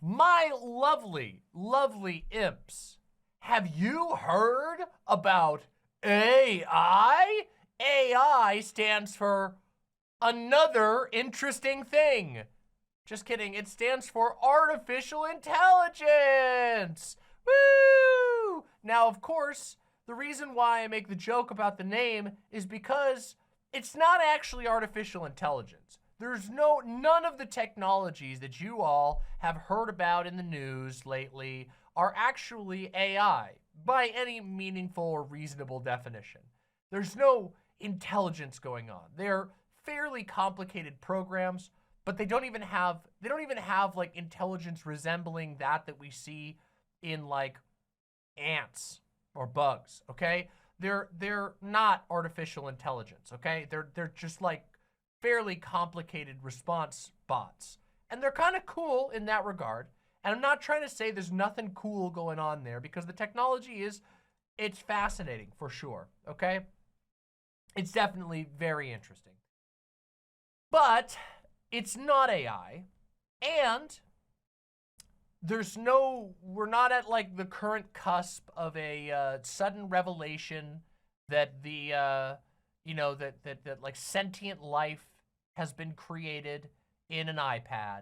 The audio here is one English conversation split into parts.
My lovely, lovely imps, have you heard about AI? AI stands for another interesting thing. Just kidding, it stands for artificial intelligence. Woo! Now, of course, the reason why I make the joke about the name is because it's not actually artificial intelligence. There's none of the technologies that you all have heard about in the news lately are actually AI by any meaningful or reasonable definition. There's no intelligence going on. They're fairly complicated programs, but they don't even have like intelligence resembling that we see in like ants or bugs, okay? They're not artificial intelligence, okay? They're just like fairly complicated response bots. And they're kind of cool in that regard. And I'm not trying to say there's nothing cool going on there, because the technology it's fascinating for sure, okay? It's definitely very interesting. But it's not AI, and we're not at like the current cusp of a sudden revelation that that like sentient life has been created in an iPad,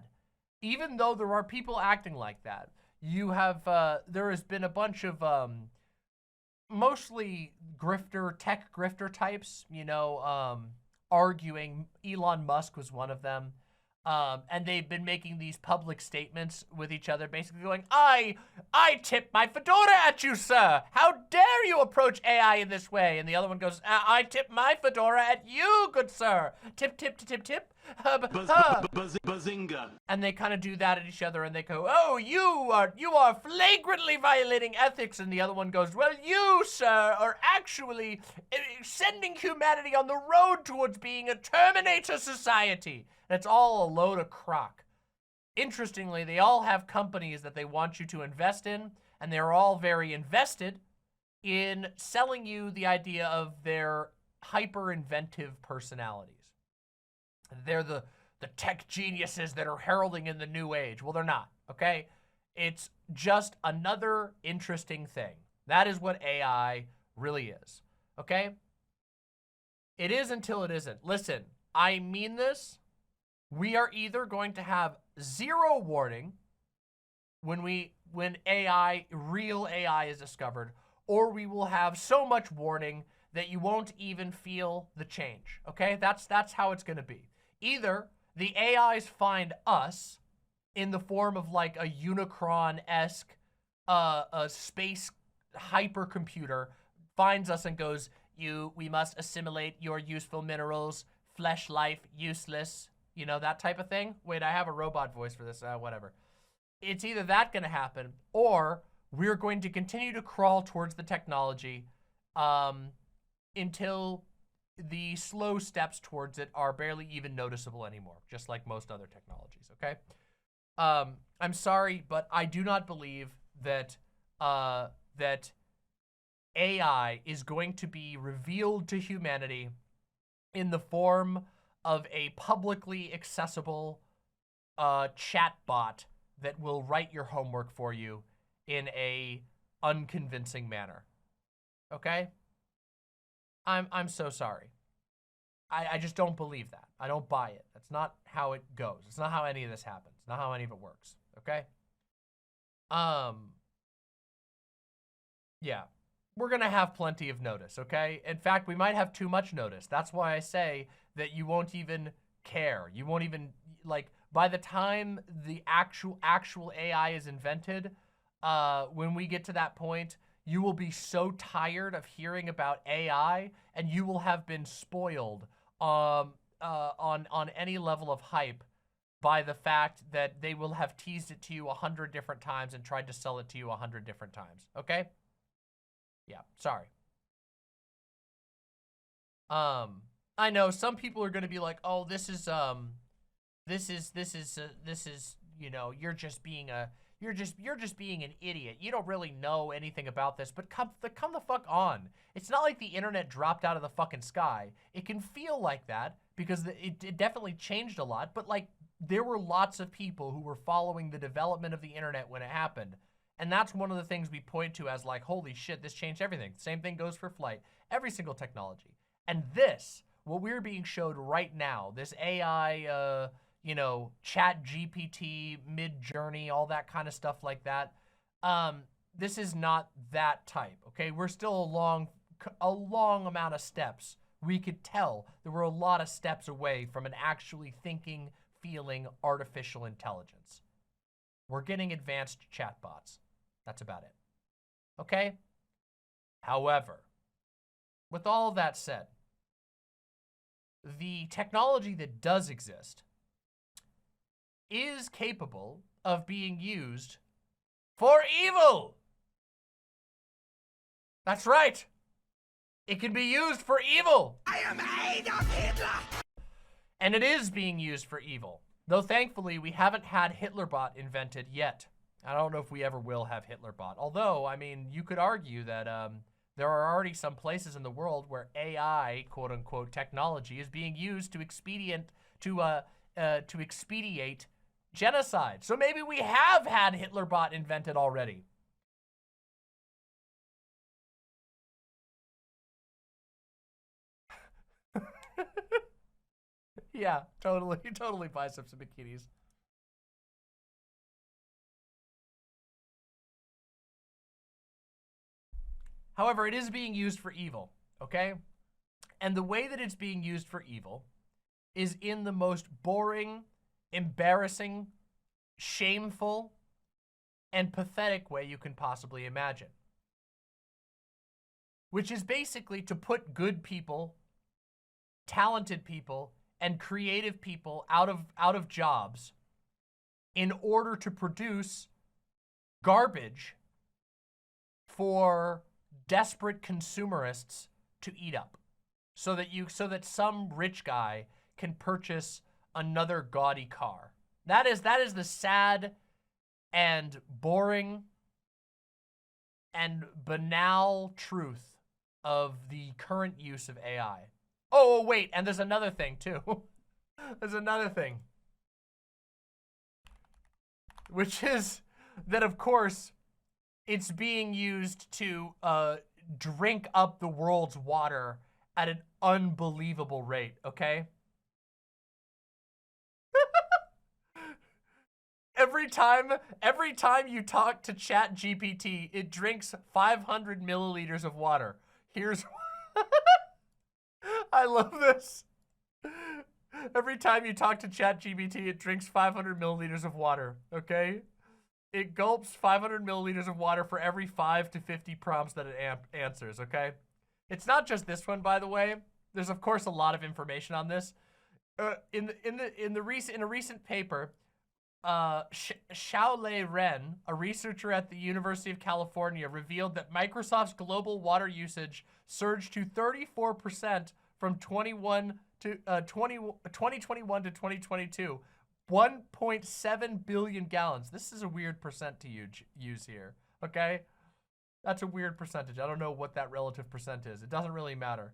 even though there are people acting like that. There has been a bunch of mostly tech grifter types, arguing. Elon Musk was one of them. And they've been making these public statements with each other, basically going, I tip my fedora at you, sir. How dare you approach AI in this way? And the other one goes, I tip my fedora at you, good sir. Tip, tip, tip, tip. Bazinga. And they kind of do that at each other, and they go, oh, you are flagrantly violating ethics. And the other one goes, well, you, sir, are actually sending humanity on the road towards being a Terminator society. And it's all a load of crock. Interestingly, they all have companies that they want you to invest in, and they're all very invested in selling you the idea of their hyper-inventive personalities. They're the tech geniuses that are heralding in the new age. Well, they're not, okay? It's just another interesting thing. That is what AI really is, okay? It is until it isn't. Listen, I mean this. We are either going to have zero warning when real AI is discovered, or we will have so much warning that you won't even feel the change, okay? That's how it's gonna be. Either the AIs find us in the form of like a Unicron-esque a space hypercomputer, finds us and goes, we must assimilate your useful minerals, flesh life useless, that type of thing. Wait, I have a robot voice for this, whatever. It's either that gonna happen, or we're going to continue to crawl towards the technology until the slow steps towards it are barely even noticeable anymore, just like most other technologies, okay? I'm sorry, but I do not believe that that AI is going to be revealed to humanity in the form of a publicly accessible chat bot that will write your homework for you in a unconvincing manner. Okay? I'm so sorry. I just don't believe that. I don't buy it. That's not how it goes. It's not how any of this happens. It's not how any of it works. Okay? Yeah. We're gonna have plenty of notice, okay? In fact, we might have too much notice. That's why I say that you won't even care. You won't even, like, by the time the actual AI is invented, when we get to that point, you will be so tired of hearing about AI, and you will have been spoiled on any level of hype by the fact that they will have teased it to you 100 different times and tried to sell it to you 100 different times, okay? Yeah, sorry. I know some people are going to be like, "Oh, this is you're just being an idiot. You don't really know anything about this." But come the fuck on. It's not like the internet dropped out of the fucking sky. It can feel like that because it definitely changed a lot, but like there were lots of people who were following the development of the internet when it happened. And that's one of the things we point to as like, holy shit, this changed everything. Same thing goes for flight, every single technology. And this, what we're being showed right now, this AI, you know, chat GPT, mid-journey, all that kind of stuff like that, this is not that type, okay? We're still a long amount of steps. We could tell that we're a lot of steps away from an actually thinking, feeling artificial intelligence. We're getting advanced chatbots. That's about it. Okay? However, with all of that said, the technology that does exist is capable of being used for evil. That's right. It can be used for evil. I am Adolf Hitler. And it is being used for evil. Though thankfully, we haven't had Hitlerbot invented yet. I don't know if we ever will have Hitlerbot. Although, I mean, you could argue that there are already some places in the world where AI, quote unquote, technology is being used to expedite genocide. So maybe we have had Hitlerbot invented already. Yeah, totally biceps and bikinis. However, it is being used for evil, okay? And the way that it's being used for evil is in the most boring, embarrassing, shameful, and pathetic way you can possibly imagine. Which is basically to put good people, talented people, and creative people out of jobs in order to produce garbage for desperate consumerists to eat up, so that some rich guy can purchase another gaudy car. That is the sad and boring and banal truth of the current use of AI. Oh, wait, and there's another thing, too. There's another thing. Which is that, of course, it's being used to drink up the world's water at an unbelievable rate, okay? Every time you talk to ChatGPT, it drinks 500 milliliters of water. Here's... I love this. Every time you talk to ChatGPT, it drinks 500 milliliters of water, okay? It gulps 500 milliliters of water for every 5 to 50 prompts that it answers, okay? It's not just this one, by the way. There's, of course, a lot of information on this. In a recent paper, Xiaolei Ren, a researcher at the University of California, revealed that Microsoft's global water usage surged to 34% from 2021 to 2022, 1.7 billion gallons. This is a weird percent to use here, okay? That's a weird percentage. I don't know what that relative percent is. It doesn't really matter.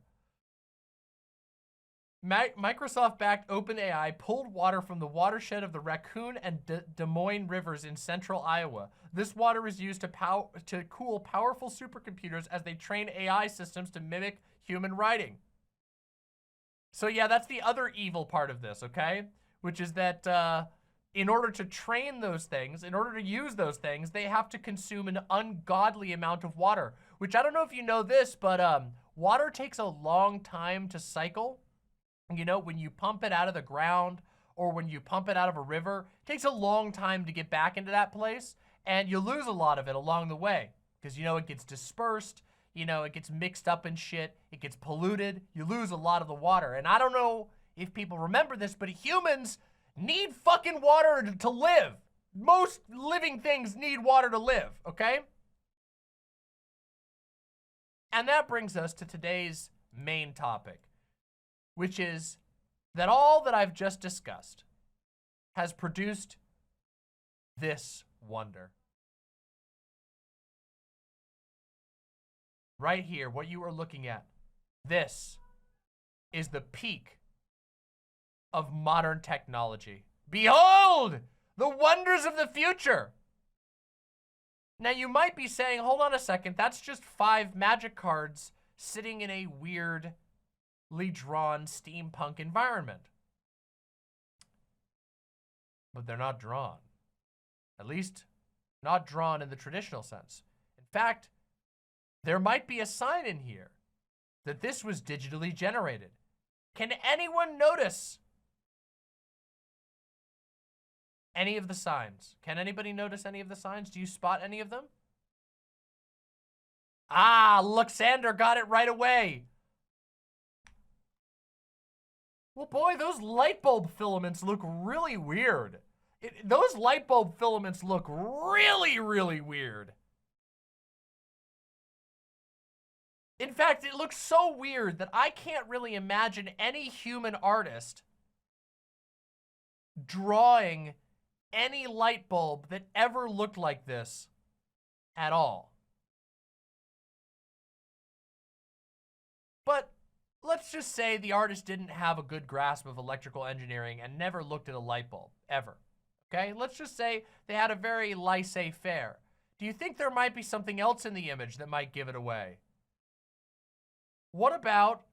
Microsoft-backed OpenAI pulled water from the watershed of the Raccoon and Des Moines rivers in central Iowa. This water is used to cool powerful supercomputers as they train AI systems to mimic human writing. So yeah, that's the other evil part of this, okay? Which is that in order to train those things, in order to use those things, they have to consume an ungodly amount of water. Which I don't know if you know this, but water takes a long time to cycle. You know, when you pump it out of the ground or when you pump it out of a river, it takes a long time to get back into that place, and you lose a lot of it along the way because, you know, it gets dispersed, you know, it gets mixed up in shit, it gets polluted, you lose a lot of the water. And I don't know if people remember this, but humans need fucking water to live. Most living things need water to live, okay? And that brings us to today's main topic, which is that all that I've just discussed has produced this wonder. Right here, what you are looking at, this is the peak of modern technology. Behold, the wonders of the future. Now you might be saying, hold on a second, that's just 5 magic cards sitting in a weirdly drawn steampunk environment. But they're not drawn. At least, not drawn in the traditional sense. In fact, there might be a sign in here that this was digitally generated. Can anyone notice any of the signs? Can anybody notice any of the signs? Do you spot any of them? Ah, Luxander got it right away. Well, boy, those light bulb filaments look really weird. Those light bulb filaments look really, really weird. In fact, it looks so weird that I can't really imagine any human artist drawing any light bulb that ever looked like this at all. But let's just say the artist didn't have a good grasp of electrical engineering and never looked at a light bulb, ever. Okay, let's just say they had a very laissez-faire. Do you think there might be something else in the image that might give it away? What about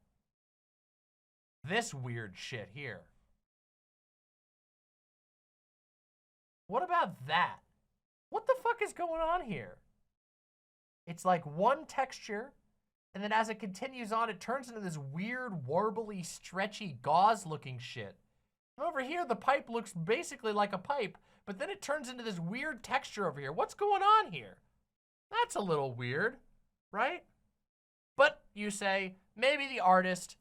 this weird shit here? What about that? What the fuck is going on here? It's like one texture, and then as it continues on, it turns into this weird, warbly, stretchy, gauze-looking shit. And over here, the pipe looks basically like a pipe, but then it turns into this weird texture over here. What's going on here? That's a little weird, right? But you say, maybe the artist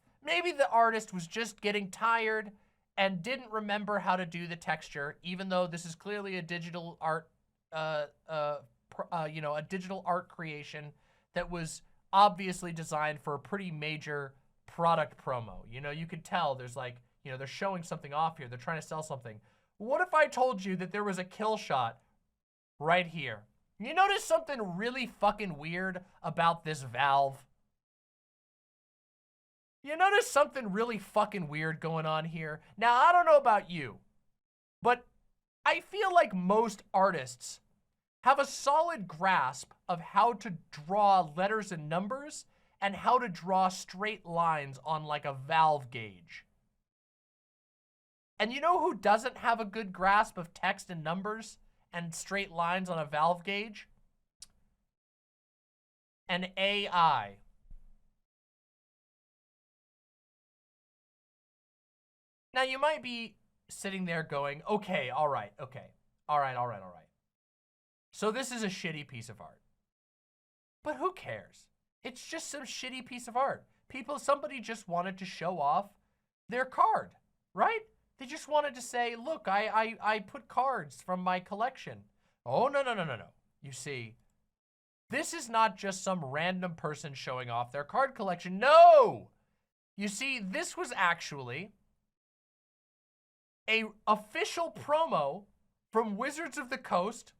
was just getting tired and didn't remember how to do the texture, even though this is clearly a digital art, you know, a digital art creation that was obviously designed for a pretty major product promo. You know, you could tell there's like, you know, they're showing something off here. They're trying to sell something. What if I told you that there was a kill shot right here? You notice something really fucking weird about this valve? You notice something really fucking weird going on here? Now, I don't know about you, but I feel like most artists have a solid grasp of how to draw letters and numbers and how to draw straight lines on like a valve gauge. And you know who doesn't have a good grasp of text and numbers and straight lines on a valve gauge? An AI. Now, you might be sitting there going, okay, all right, okay. All right. So this is a shitty piece of art. But who cares? It's just some shitty piece of art. Somebody just wanted to show off their card, right? They just wanted to say, look, I put cards from my collection. Oh, no. You see, this is not just some random person showing off their card collection. No! You see, this was actually a official promo from Wizards of the Coast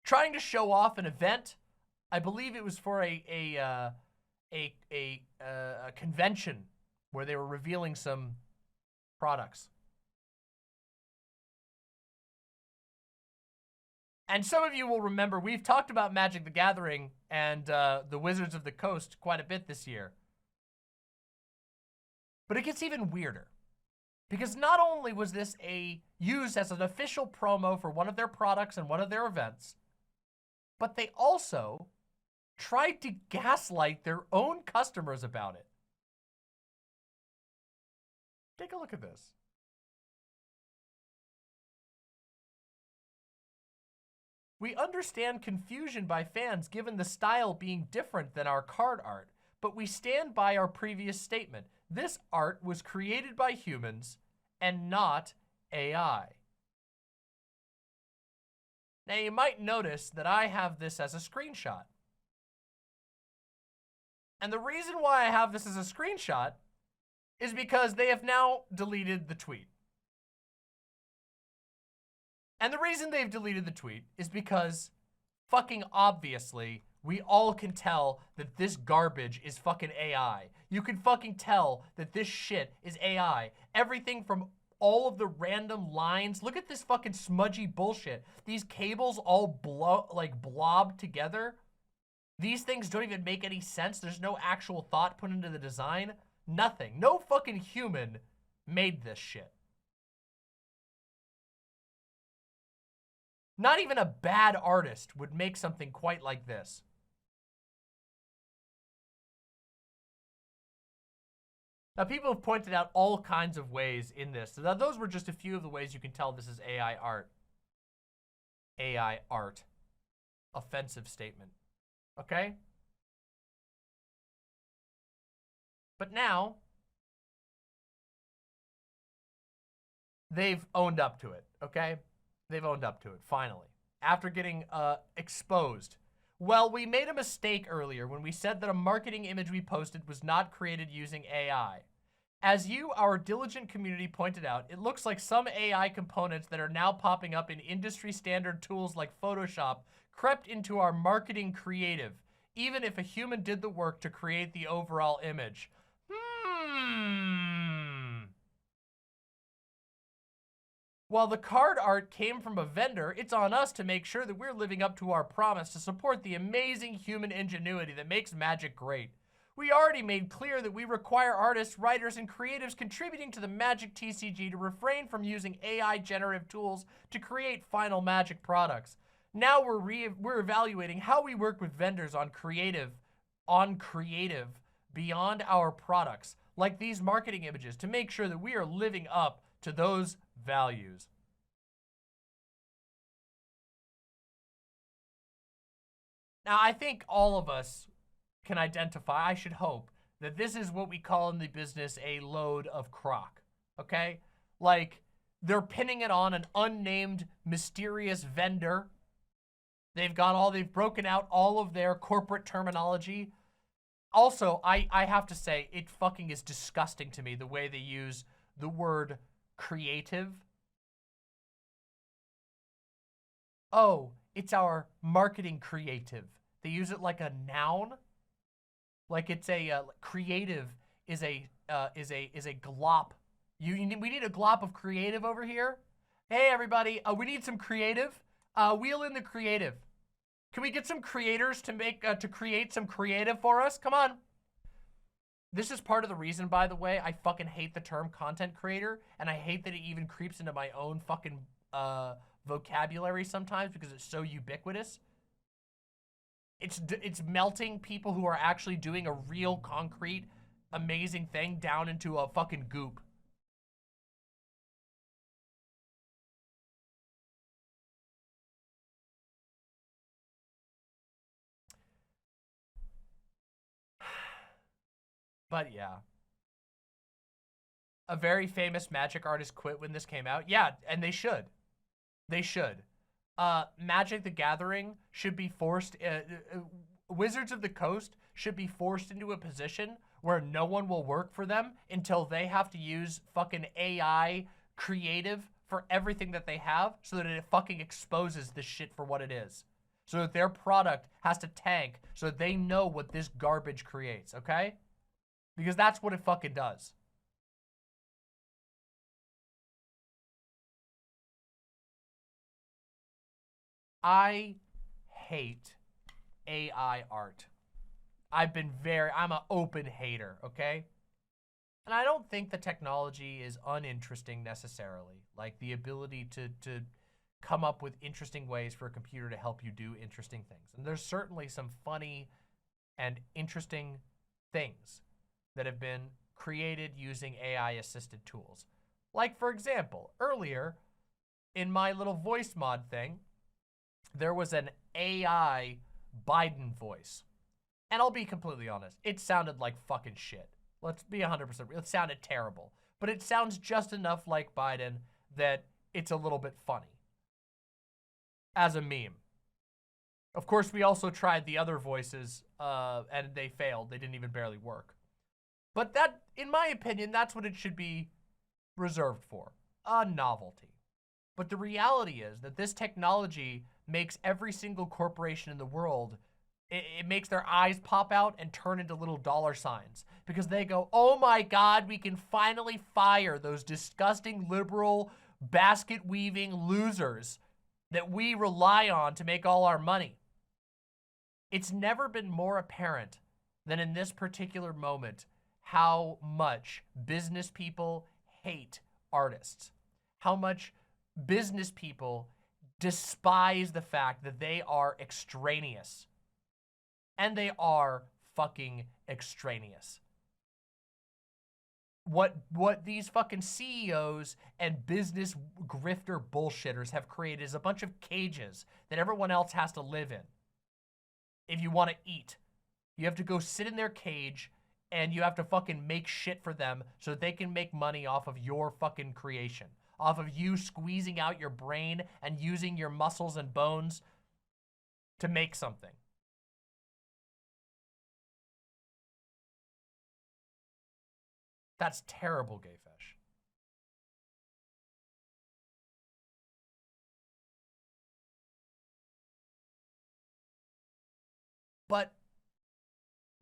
trying to show off an event. I believe it was for a convention where they were revealing some products. And some of you will remember we've talked about Magic the Gathering and the Wizards of the Coast quite a bit this year. But it gets even weirder. Because not only was this used as an official promo for one of their products and one of their events, but they also tried to gaslight their own customers about it. Take a look at this. We understand confusion by fans given the style being different than our card art, but we stand by our previous statement. This art was created by humans and not AI. Now you might notice that I have this as a screenshot. And the reason why I have this as a screenshot is because they have now deleted the tweet. And the reason they've deleted the tweet is because fucking obviously we all can tell that this garbage is fucking AI. You can fucking tell that this shit is AI. Everything from all of the random lines. Look at this fucking smudgy bullshit. These cables all blob together. These things don't even make any sense. There's no actual thought put into the design. Nothing. No fucking human made this shit. Not even a bad artist would make something quite like this. Now, people have pointed out all kinds of ways in this. So those were just a few of the ways you can tell this is AI art. AI art. Offensive statement. Okay? But now, they've owned up to it, okay? They've owned up to it, finally. After getting exposed. Well, we made a mistake earlier when we said that a marketing image we posted was not created using AI. As you, our diligent community, pointed out, it looks like some AI components that are now popping up in industry standard tools like Photoshop crept into our marketing creative, even if a human did the work to create the overall image. While the card art came from a vendor, it's on us to make sure that we're living up to our promise to support the amazing human ingenuity that makes magic great. We already made clear that we require artists, writers, and creatives contributing to the Magic TCG to refrain from using AI generative tools to create final magic products. Now we're evaluating how we work with vendors on creative beyond our products, like these marketing images, to make sure that we are living up to those values. Now, I think all of us can identify, I should hope, that this is what we call in the business a load of crock, okay? Like, they're pinning it on an unnamed, mysterious vendor. They've broken out all of their corporate terminology. Also, I have to say, it fucking is disgusting to me the way they use the word creative. Oh, it's our marketing creative. They use it like a noun. Like it's a creative is a glop. We need a glop of creative over here. Hey everybody, we need some creative. Wheel in the creative. Can we get some creators to create some creative for us? Come on. This is part of the reason, by the way, I fucking hate the term content creator, and I hate that it even creeps into my own fucking vocabulary sometimes because it's so ubiquitous. It's melting people who are actually doing a real concrete, amazing thing down into a fucking goop. But yeah. A very famous magic artist quit when this came out. Yeah, and they should. They should. Magic the Gathering should be forced, Wizards of the Coast should be forced into a position where no one will work for them until they have to use fucking AI creative for everything that they have so that it fucking exposes this shit for what it is. So that their product has to tank so that they know what this garbage creates, okay? Because that's what it fucking does. I hate AI art. I'm an open hater, okay? And I don't think the technology is uninteresting necessarily. Like the ability to come up with interesting ways for a computer to help you do interesting things. And there's certainly some funny and interesting things that have been created using AI-assisted tools. Like, for example, earlier in my little voice mod thing, there was an AI Biden voice. And I'll be completely honest, it sounded like fucking shit. Let's be 100%. It sounded terrible. But it sounds just enough like Biden that it's a little bit funny. As a meme. Of course, we also tried the other voices, and they failed. They didn't even barely work. But that, in my opinion, that's what it should be reserved for. A novelty. But the reality is that this technology makes every single corporation in the world it makes their eyes pop out and turn into little dollar signs because they go, oh my God, we can finally fire those disgusting liberal basket weaving losers that we rely on to make all our money. It's never been more apparent than in this particular moment how much business people hate artists, how much business people despise the fact that they are extraneous. And they are fucking extraneous. What these fucking CEOs and business grifter bullshitters have created is a bunch of cages that everyone else has to live in. If you want to eat, you have to go sit in their cage and you have to fucking make shit for them so that they can make money off of your fucking creation, off of you squeezing out your brain and using your muscles and bones to make something. That's terrible, Gayfesh. But,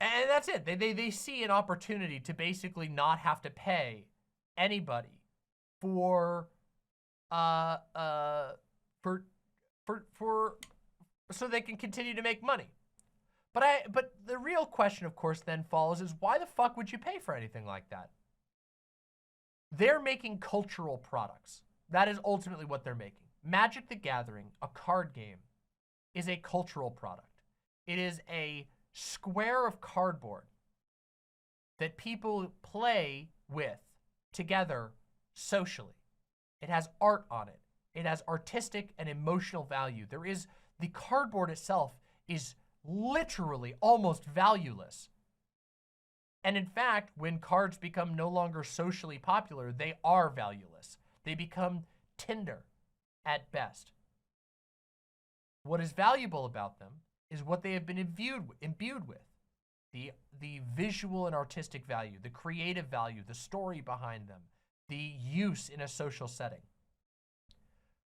and that's it. They see an opportunity to basically not have to pay anybody for, so they can continue to make money. But the real question, of course, then follows is why the fuck would you pay for anything like that? They're making cultural products. That is ultimately what they're making. Magic the Gathering, a card game, is a cultural product. It is a square of cardboard that people play with together socially. It has art on it. It has artistic and emotional value. The cardboard itself is literally almost valueless. And in fact, when cards become no longer socially popular, they are valueless. They become tinder at best. What is valuable about them is what they have been imbued with. The visual and artistic value, the creative value, the story behind them, the use in a social setting.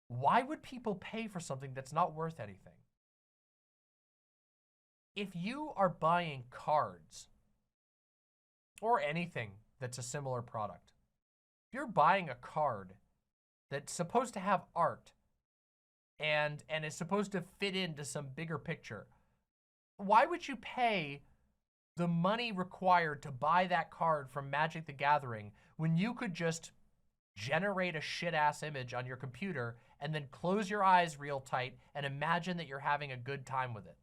Why would people pay for something that's not worth anything? If you are buying cards or anything that's a similar product, if you're buying a card that's supposed to have art and is supposed to fit into some bigger picture, why would you pay the money required to buy that card from Magic the Gathering when you could just generate a shit-ass image on your computer and then close your eyes real tight and imagine that you're having a good time with it?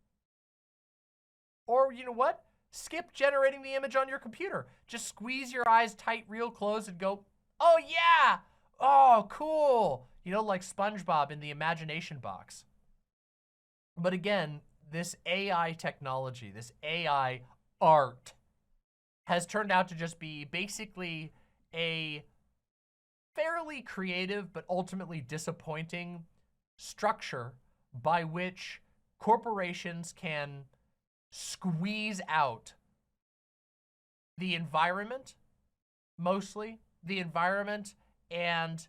Or, you know what? Skip generating the image on your computer. Just squeeze your eyes tight real close and go, oh yeah! Oh, cool! You know, like SpongeBob in the imagination box. But again, this AI technology, this AI art, has turned out to just be basically a fairly creative but ultimately disappointing structure by which corporations can squeeze out the environment, mostly the environment, and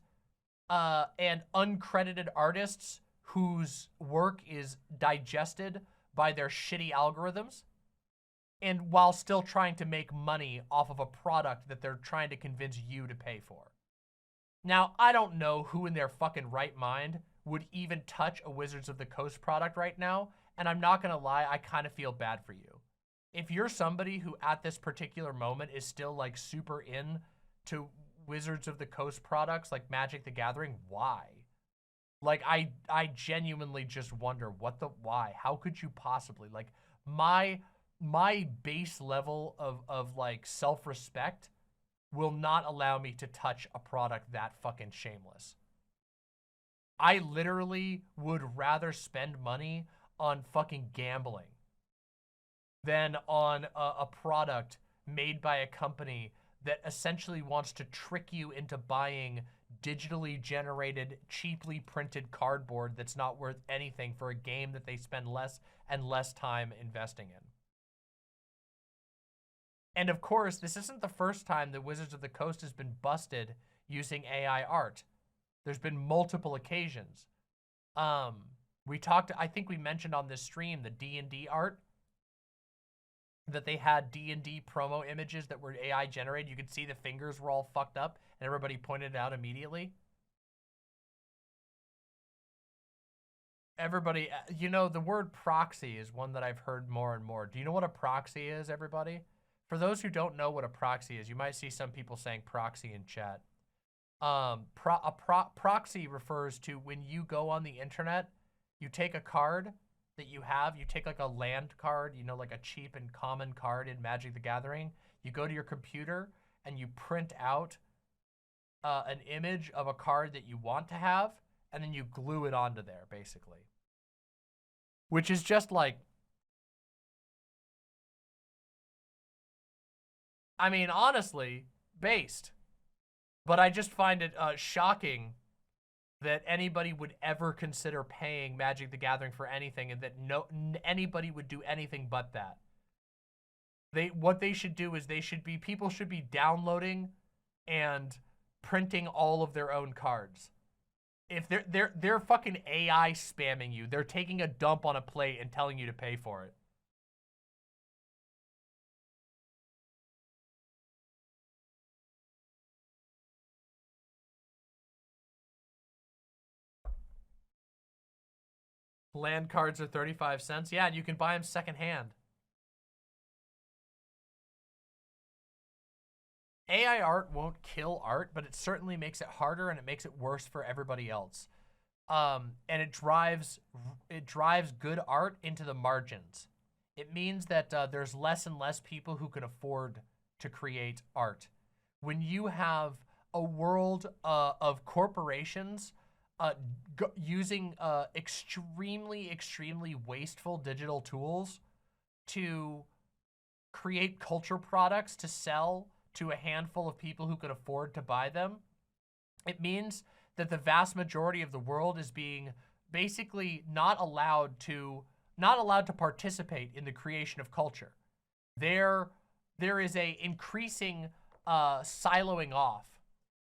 uncredited artists whose work is digested by their shitty algorithms, and while still trying to make money off of a product that they're trying to convince you to pay for. Now, I don't know who in their fucking right mind would even touch a Wizards of the Coast product right now, and I'm not gonna lie, I kind of feel bad for you. If you're somebody who at this particular moment is still like super in to Wizards of the Coast products like Magic the Gathering, why? Like, I genuinely just wonder why? How could you possibly, like, my base level of like self-respect will not allow me to touch a product that fucking shameless. I literally would rather spend money on fucking gambling than on a product made by a company that essentially wants to trick you into buying digitally generated, cheaply printed cardboard that's not worth anything for a game that they spend less and less time investing in. And of course, this isn't the first time that Wizards of the Coast has been busted using AI art. There's been multiple occasions. We talked, I think we mentioned on this stream, the D&D art that they had D&D promo images that were AI generated. You could see the fingers were all fucked up, and everybody pointed it out immediately. Everybody, you know, the word proxy is one that I've heard more and more. Do you know what a proxy is, everybody? For those who don't know what a proxy is, you might see some people saying proxy in chat. Proxy refers to when you go on the internet, you take a card that you have, you take like a land card, you know, like a cheap and common card in Magic the Gathering. You go to your computer and you print out an image of a card that you want to have, and then you glue it onto there, basically. Which is just like, I mean, honestly, based. But I just find it shocking that anybody would ever consider paying Magic the Gathering for anything, and that anybody would do anything but that. What they should do is people should be downloading and printing all of their own cards. If they're fucking AI spamming you, they're taking a dump on a plate and telling you to pay for it. Land cards are 35 cents. Yeah, and you can buy them secondhand. AI art won't kill art, but it certainly makes it harder and it makes it worse for everybody else. And it drives good art into the margins. It means that there's less and less people who can afford to create art. When you have a world of corporations using extremely wasteful digital tools to create culture products to sell to a handful of people who can afford to buy them, it means that the vast majority of the world is being basically not allowed to participate in the creation of culture. There is a increasing siloing off,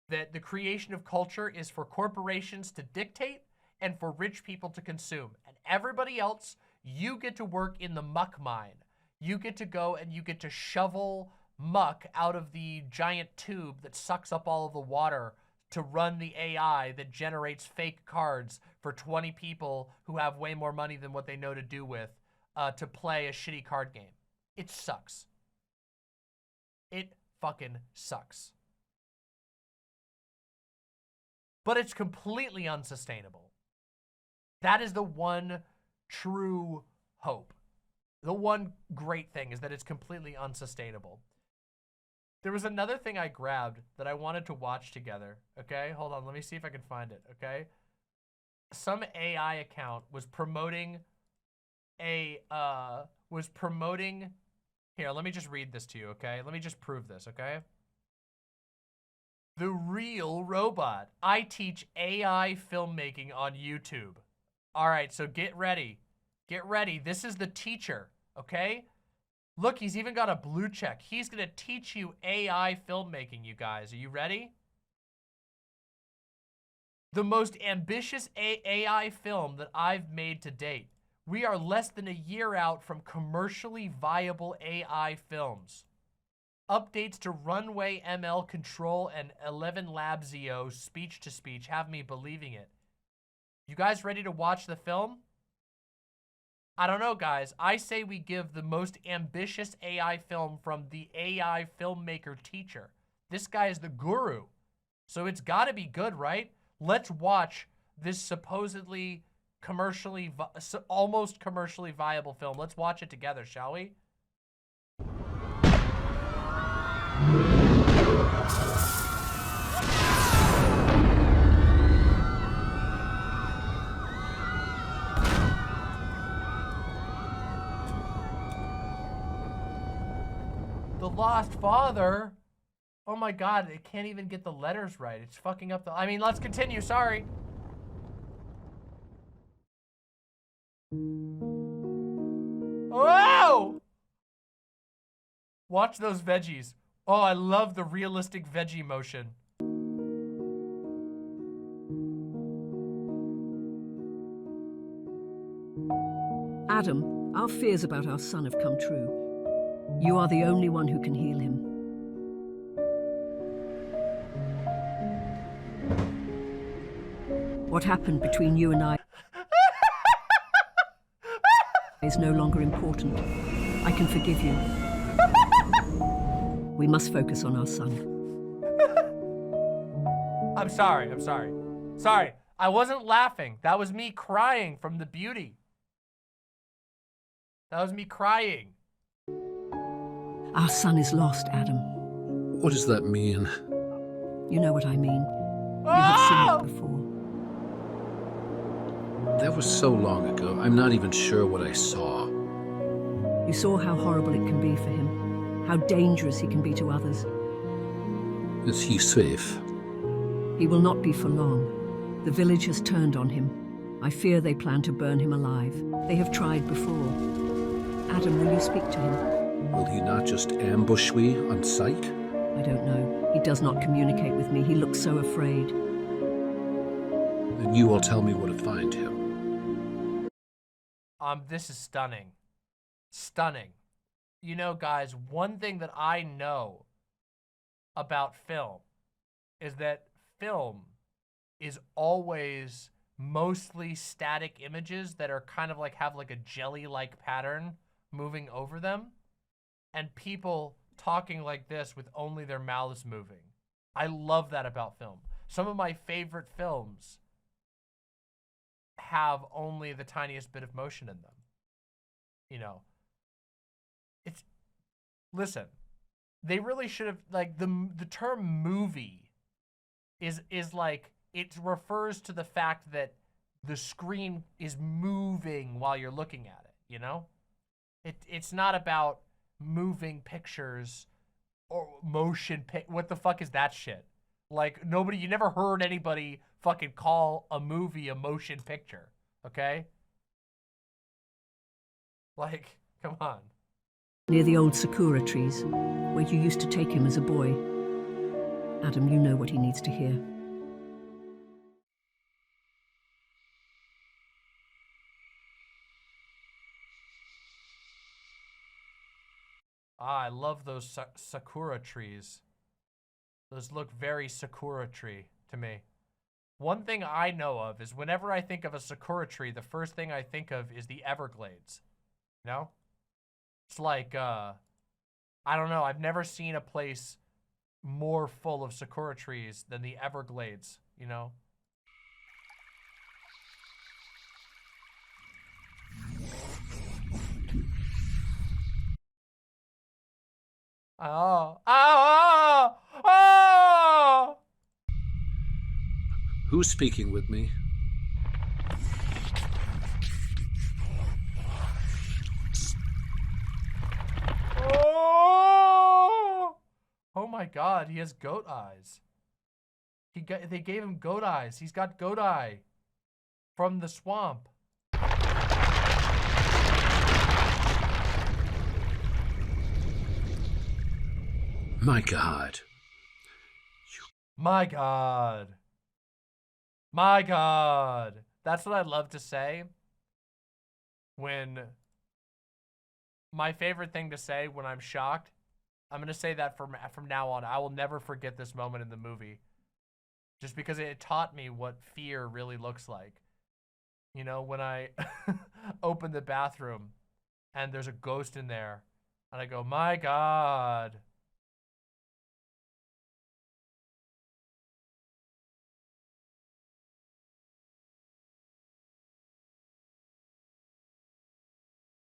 that the creation of culture is for corporations to dictate and for rich people to consume. And everybody else, you get to work in the muck mine. You get to go and you get to shovel muck out of the giant tube that sucks up all of the water to run the AI that generates fake cards for 20 people who have way more money than what they know to do with to play a shitty card game. It sucks. It fucking sucks. But it's completely unsustainable. That is the one true hope. The one great thing is that it's completely unsustainable. There was another thing I grabbed that I wanted to watch together, okay? Hold on, let me see if I can find it, okay? Some AI account was promoting here, let me just read this to you, okay? Let me just prove this, okay? The Real Robot. I teach AI filmmaking on YouTube. All right, so get ready. Get ready. This is the teacher, okay? Look, he's even got a blue check. He's going to teach you AI filmmaking, you guys. Are you ready? The most ambitious AI film that I've made to date. We are less than a year out from commercially viable AI films. Updates to Runway ML Control and 11 Labs.io speech-to-speech have me believing it. You guys ready to watch the film? I don't know, guys. I say we give the most ambitious AI film from the AI filmmaker teacher. This guy is the guru. So it's got to be good, right? Let's watch this supposedly almost commercially viable film. Let's watch it together, shall we? The Lost Father? Oh my god, it can't even get the letters right. It's fucking up the... I mean, let's continue, sorry. Whoa! Watch those veggies. Oh, I love the realistic veggie motion. Adam, our fears about our son have come true. You are the only one who can heal him. What happened between you and I is no longer important. I can forgive you. We must focus on our son. I'm sorry. Sorry, I wasn't laughing. That was me crying from the beauty. That was me crying. Our son is lost, Adam. What does that mean? You know what I mean. You have seen it before. That was so long ago. I'm not even sure what I saw. You saw how horrible it can be for him, how dangerous he can be to others. Is he safe? He will not be for long. The village has turned on him. I fear they plan to burn him alive. They have tried before. Adam, will you speak to him? Will he not just ambush me on sight? I don't know. He does not communicate with me. He looks so afraid. Then you will tell me where to find him. This is stunning. Stunning. You know, guys, one thing that I know about film is that film is always mostly static images that are kind of like have like a jelly-like pattern moving over them, and people talking like this with only their mouths moving. I love that about film. Some of my favorite films have only the tiniest bit of motion in them. You know, it's, listen, they really should have, like, the term movie is like, it refers to the fact that the screen is moving while you're looking at it, you know? It's not about moving pictures or motion what the fuck is that shit? Like, you never heard anybody fucking call a movie a motion picture, okay? Like, come on. Near the old sakura trees, where you used to take him as a boy. Adam, you know what he needs to hear. Ah, I love those sakura trees. Those look very sakura tree to me. One thing I know of is whenever I think of a sakura tree, the first thing I think of is the Everglades. You know? It's like, I don't know. I've never seen a place more full of sakura trees than the Everglades, you know? Oh, oh, oh, oh! Who's speaking with me? Oh! Oh my God, he has goat eyes. They gave him goat eyes. He's got goat eye from the swamp. My God. My God. My God. That's what I love to say when my favorite thing to say when I'm shocked. I'm going to say that from now on. I will never forget this moment in the movie. Just because it taught me what fear really looks like. You know, when I open the bathroom and there's a ghost in there and I go, my God.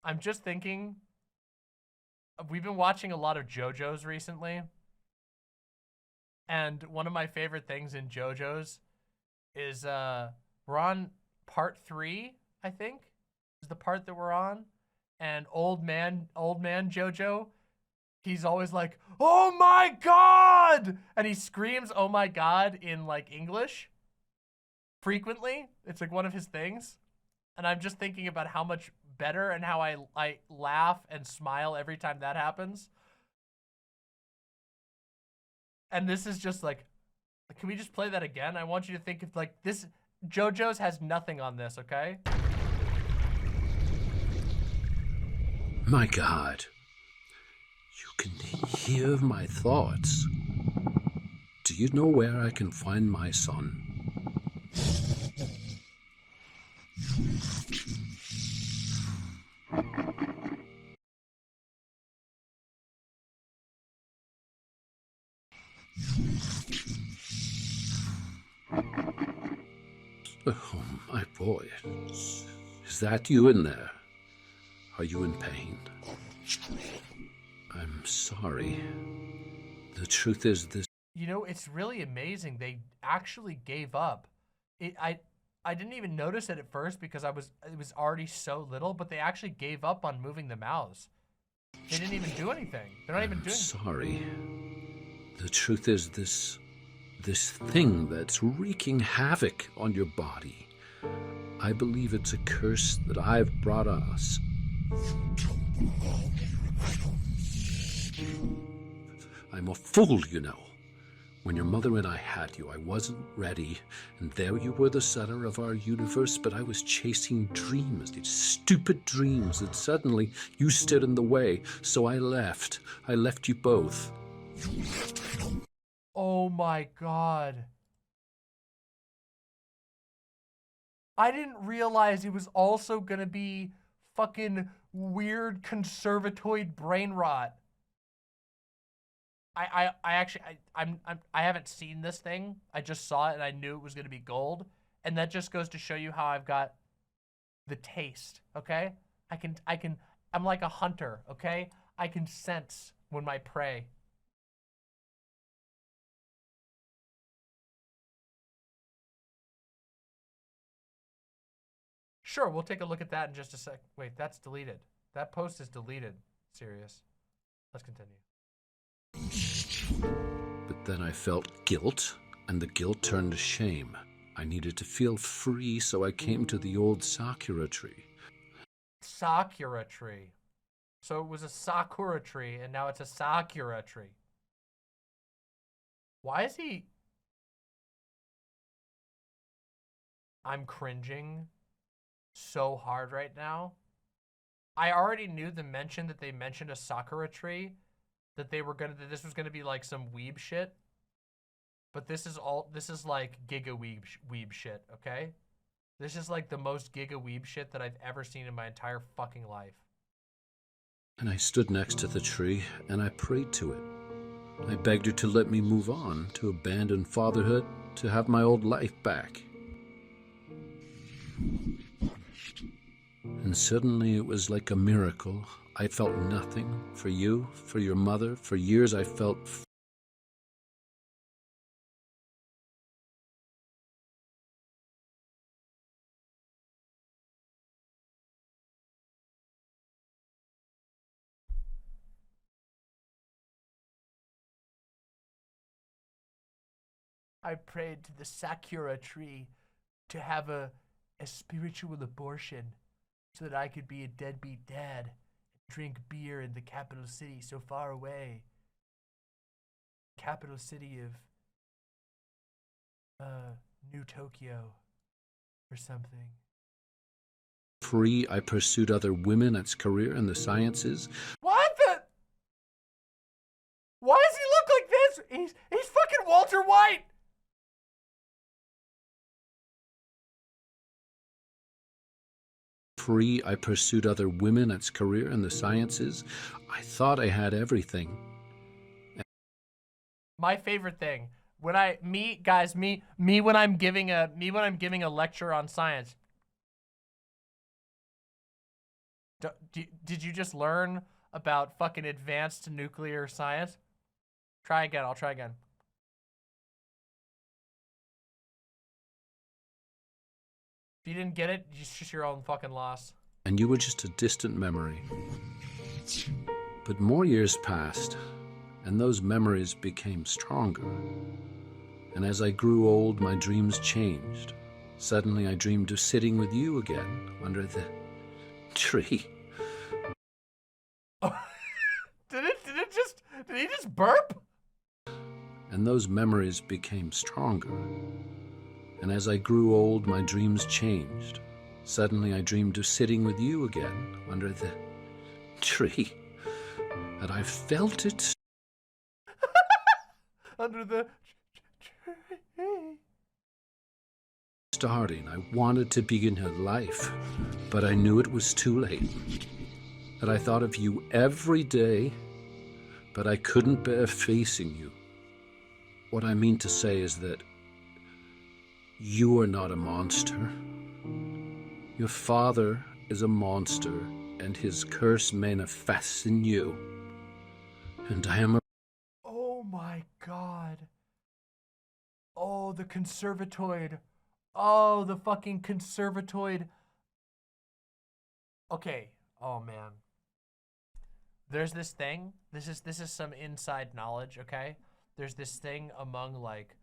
I'm just thinking, we've been watching a lot of JoJo's recently. And one of my favorite things in JoJo's is we're on part 3, I think, is the part that we're on. And old man JoJo, he's always like, oh my God! And he screams, oh my God, in like English frequently. It's like one of his things. And I'm just thinking about how much better and how I laugh and smile every time that happens. And this is just like, can we just play that again? I want you to think of like this. JoJo's has nothing on this, okay? My God. can hear my thoughts. Do you know where I can find my son? Oh, my boy. Is that you in there? Are you in pain? I'm sorry. The truth is this. You know, it's really amazing. They actually gave up. I didn't even notice it at first because it was already so little, but they actually gave up on moving the mouths. They didn't even do anything. They're not even doing. Sorry. The truth is this thing that's wreaking havoc on your body. I believe it's a curse that I've brought on us. I'm a fool, you know. When your mother and I had you, I wasn't ready, and there you were, the center of our universe, but I was chasing dreams, these stupid dreams, and suddenly you stood in the way, so I left. I left you both. Oh my God. I didn't realize it was also gonna be fucking weird conservatoid brain rot. I haven't seen this thing. I just saw it and I knew it was gonna be gold. And that just goes to show you how I've got the taste, okay? I'm like a hunter, okay? I can sense when my prey. Sure, we'll take a look at that in just a sec. Wait, that's deleted. That post is deleted. Serious. Let's continue. But then I felt guilt, and the guilt turned to shame. I needed to feel free, so I came to the old Sakura tree. Sakura tree. So it was a Sakura tree, and now it's a Sakura tree. Why is he... I'm cringing so hard right now. I already knew the mention that they mentioned a Sakura tree, that this was gonna be like some weeb shit. But this is like giga weeb shit, okay? This is like the most giga weeb shit that I've ever seen in my entire fucking life. And I stood next to the tree, and I prayed to it. I begged her to let me move on, to abandon fatherhood, to have my old life back. And suddenly it was like a miracle. I felt nothing for you, for your mother. For years I felt... I prayed to the Sakura tree to have a spiritual abortion so that I could be a deadbeat dad and drink beer in the capital city so far away. Capital city of New Tokyo or something. Free, I pursued other women as career in the sciences. What the? Why does he look like this? He's fucking Walter White. Free, I pursued other women as career in the sciences. I thought I had everything. My favorite thing when when I'm giving a lecture on science. Did you just learn about fucking advanced nuclear science? Try again. I'll try again. If you didn't get it, it's just your own fucking loss. And you were just a distant memory. But more years passed, and those memories became stronger. And as I grew old, my dreams changed. Suddenly I dreamed of sitting with you again under the tree. Oh, did he just burp? And those memories became stronger. And as I grew old, my dreams changed. Suddenly I dreamed of sitting with you again under the tree. and I felt it Under the starting. I wanted to begin her life, but I knew it was too late. That I thought of you every day, but I couldn't bear facing you. What I mean to say is that you are not a monster. Your father is a monster, and his curse manifests in you. And I am a... Oh my god. Oh, the conservatoid. Oh, the fucking conservatoid. Okay. Oh man. There's this thing. This is some inside knowledge, okay? There's this thing among like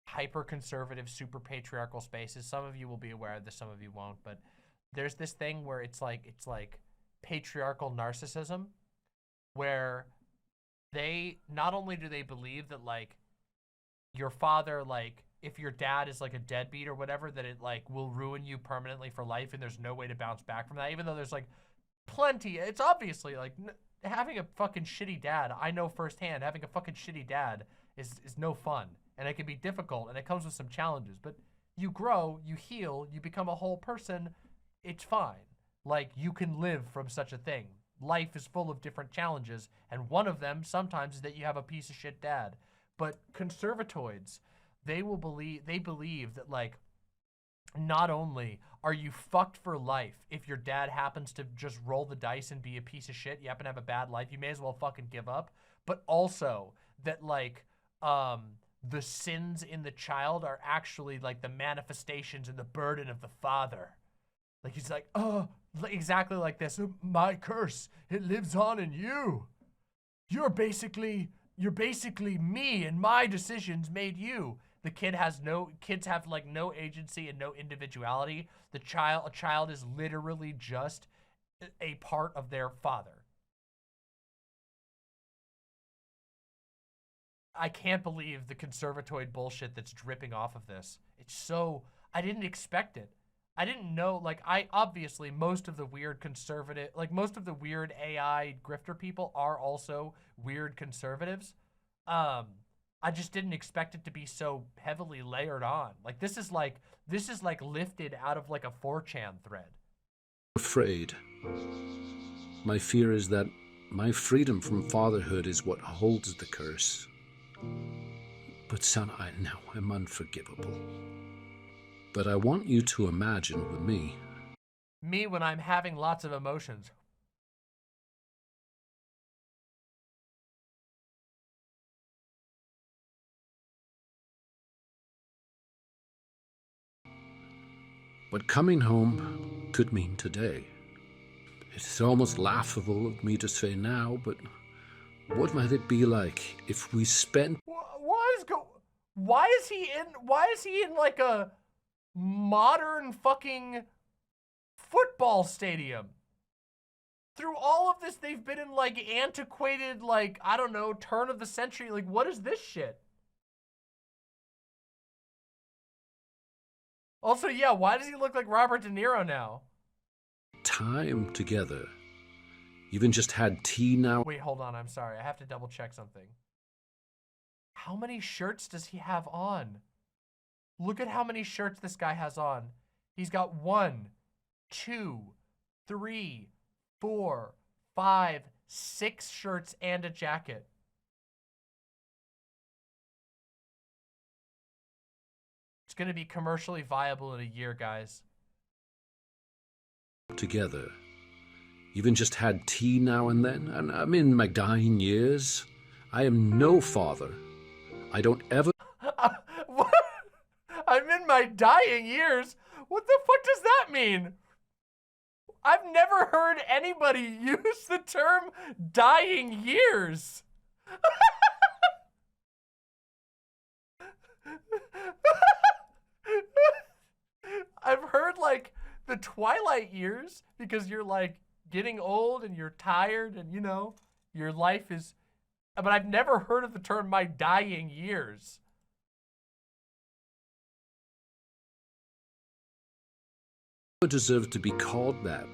hyper conservative, super patriarchal spaces. Some of you will be aware of this, some of you won't, but there's this thing where it's like patriarchal narcissism, where they not only do they believe that like your father, like if your dad is like a deadbeat or whatever, that it like will ruin you permanently for life and there's no way to bounce back from that, even though there's like plenty. It's obviously like having a fucking shitty dad. I know firsthand having a fucking shitty dad is no fun, and it can be difficult, and it comes with some challenges, but you grow, you heal, you become a whole person. It's fine. Like, you can live from such a thing. Life is full of different challenges, and one of them sometimes is that you have a piece of shit dad. But conservatoids, they believe that like, not only are you fucked for life if your dad happens to just roll the dice and be a piece of shit, you happen to have a bad life, you may as well fucking give up, but also that like, the sins in the child are actually like the manifestations and the burden of the father. Like he's like, oh, exactly like this. My curse, it lives on in you. You're basically me, and my decisions made you. The kid has kids have like no agency and no individuality. A child is literally just a part of their father. I can't believe the conservatoid bullshit that's dripping off of this. It's so, I didn't expect it. I didn't know, like, obviously most of the weird conservative, like most of the weird AI grifter people are also weird conservatives. I just didn't expect it to be so heavily layered on. Like, this is like lifted out of like a 4chan thread. afraid. My fear is that my freedom from fatherhood is what holds the curse. But son, I know I'm unforgivable. But I want you to imagine with me. Me when I'm having lots of emotions. What coming home could mean today. It's almost laughable of me to say now, but what might it be like if we spent... Why is he in like a modern fucking football stadium? Through all of this, they've been in like antiquated, like, I don't know, turn of the century. Like, what is this shit? Also, yeah, why does he look like Robert De Niro now? time together. Even just had tea now. Wait, hold on, I'm sorry. I have to double check something. How many shirts does he have on? Look at how many shirts this guy has on. He's got 1, 2, 3, 4, 5, 6 shirts and a jacket. It's gonna be commercially viable in a year, guys. Together. Even just had tea now and then, and I'm in my dying years. I am no father. I don't ever... What? I'm in my dying years? What the fuck does that mean? I've never heard anybody use the term dying years. I've heard like the twilight years because you're like getting old and you're tired and you know, your life is, but I've never heard of the term my dying years. Deserve to be called that.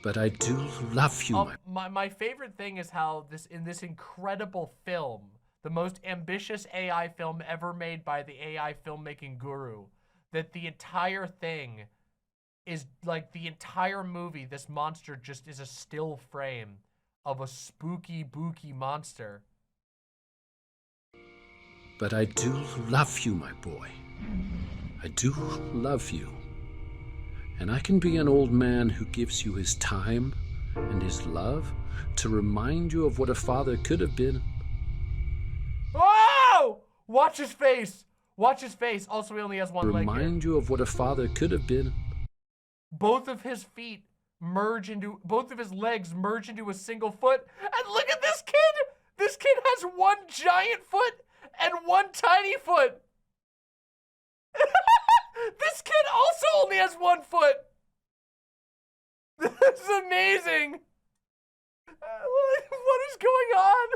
But I do love you, My favorite thing is how in this incredible film, the most ambitious AI film ever made by the AI filmmaking guru, that the entire thing is like the entire movie, this monster just is a still frame of a spooky, booky monster. But I do love you, my boy. I do love you. And I can be an old man who gives you his time and his love to remind you of what a father could have been. Oh! Watch his face. Watch his face. Also, he only has one leg here. Remind you of what a father could have been. Both of his feet merge into, both of his legs merge into a single foot. And look at this kid. This kid has one giant foot and one tiny foot. This kid also only has 1 foot. This is amazing. What is going on?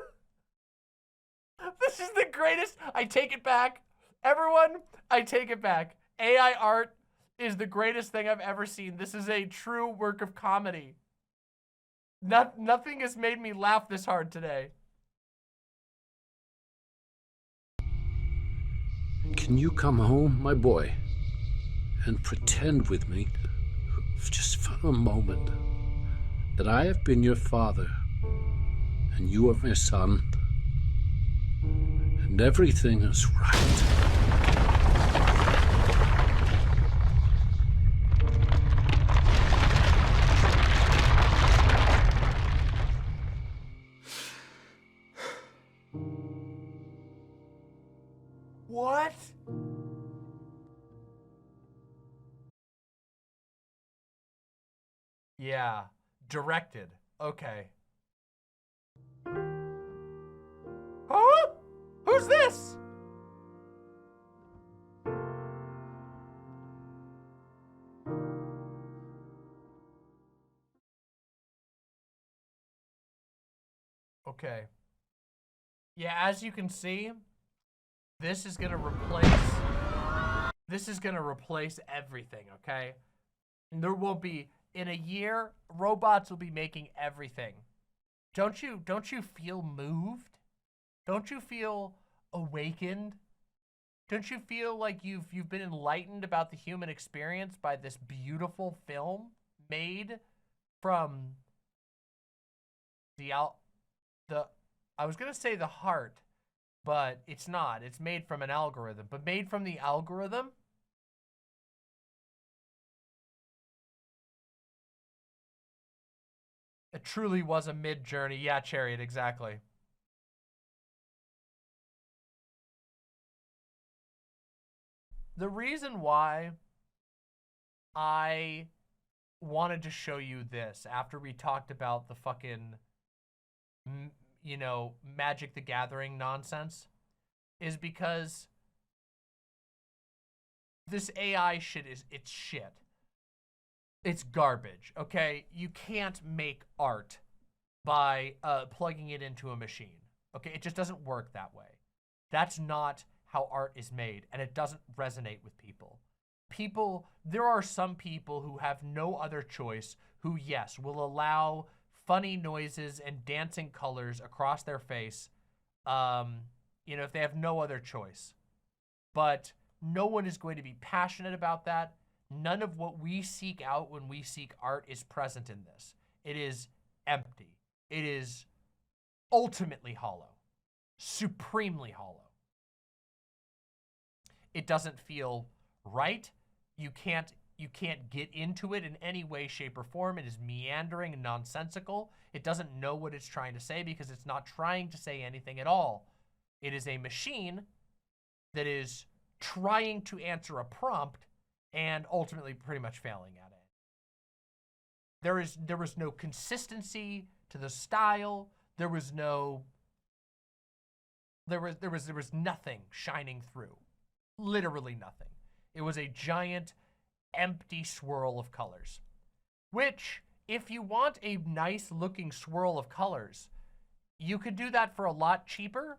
This is the greatest. I take it back. Everyone, I take it back. AI art is the greatest thing I've ever seen. This is a true work of comedy. Nothing has made me laugh this hard today. Can you come home, my boy, and pretend with me, just for a moment, that I have been your father, and you are my son, and everything is right. What? Yeah, directed. Okay. Huh? Who's this? Okay. Yeah, as you can see, this is gonna replace everything, okay? And there will be, in a year, robots will be making everything. Don't you feel moved? Don't you feel awakened? Don't you feel like you've been enlightened about the human experience by this beautiful film made from I was gonna say the heart, but it's not. It's made from an algorithm. But made from the algorithm, it truly was a mid-journey. Yeah, Chariot, exactly. The reason why I wanted to show you this after we talked about the fucking, you know, Magic the Gathering nonsense is because this AI shit it's shit. It's garbage, okay? You can't make art by plugging it into a machine, okay? It just doesn't work that way. That's not how art is made, and it doesn't resonate with people. There are some people who have no other choice who, yes, will allow funny noises and dancing colors across their face, you know, if they have no other choice. But no one is going to be passionate about that. None of what we seek out when we seek art is present in this. It is empty. It is ultimately hollow, supremely hollow. It doesn't feel right. You can't get into it in any way, shape, or form. It is meandering and nonsensical. It doesn't know what it's trying to say because it's not trying to say anything at all. It is a machine that is trying to answer a prompt and ultimately pretty much failing at it. There was no consistency to the style. There was nothing shining through. Literally nothing. It was a giant empty swirl of colors, which, if you want a nice looking swirl of colors, you could do that for a lot cheaper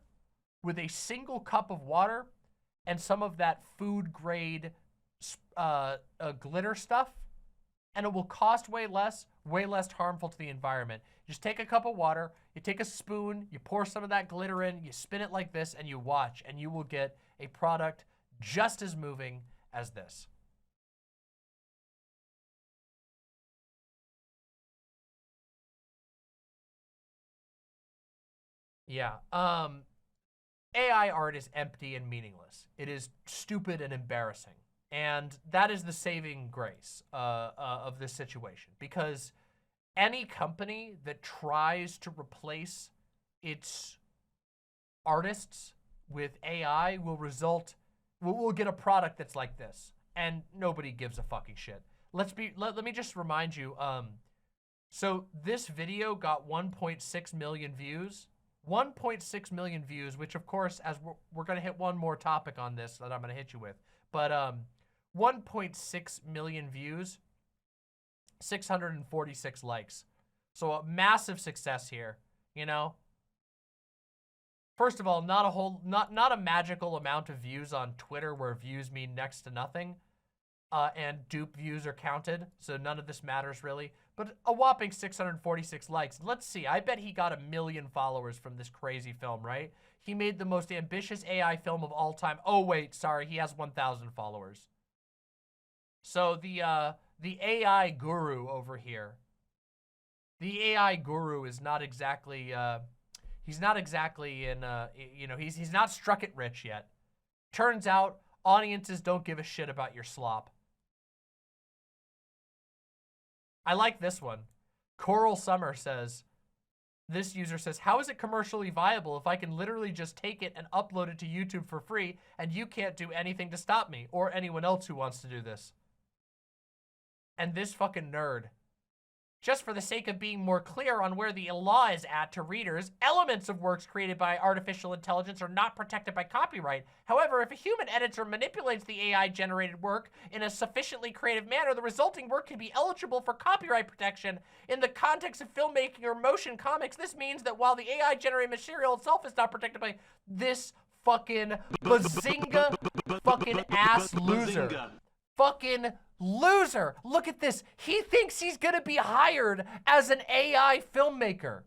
with a single cup of water and some of that food grade glitter stuff and it will cost way less harmful to the environment. You just take a cup of water, you take a spoon, you pour some of that glitter in, you spin it like this, and you watch, and you will get a product just as moving as this. Yeah, AI art is empty and meaningless. It is stupid and embarrassing. And that is the saving grace of this situation. Because any company that tries to replace its artists with AI will get a product that's like this. And nobody gives a fucking shit. Let me just remind you, so this video got 1.6 million views. 1.6 million views, which of course, as we're gonna hit one more topic on this that I'm gonna hit you with, but 1.6 million views, 646 likes. So a massive success here, you know? First of all, not a magical amount of views on Twitter where views mean next to nothing. And dupe views are counted, so none of this matters really. But a whopping 646 likes. Let's see, I bet he got 1 million followers from this crazy film, right? He made the most ambitious AI film of all time. Oh wait, sorry, he has 1,000 followers. So the AI guru over here, the AI guru is not exactly, he's not exactly in, you know, he's not struck it rich yet. Turns out, audiences don't give a shit about your slop. I like this one. Coral Summer says, this user says, how is it commercially viable if I can literally just take it and upload it to YouTube for free and you can't do anything to stop me or anyone else who wants to do this? And this fucking nerd, just for the sake of being more clear on where the law is at to readers, elements of works created by artificial intelligence are not protected by copyright. However, if a human edits or manipulates the AI-generated work in a sufficiently creative manner, the resulting work can be eligible for copyright protection. In the context of filmmaking or motion comics, this means that while the AI-generated material itself is not protected by this fucking bazinga fucking ass loser. Fucking loser. Look at this. He thinks he's gonna be hired as an AI filmmaker.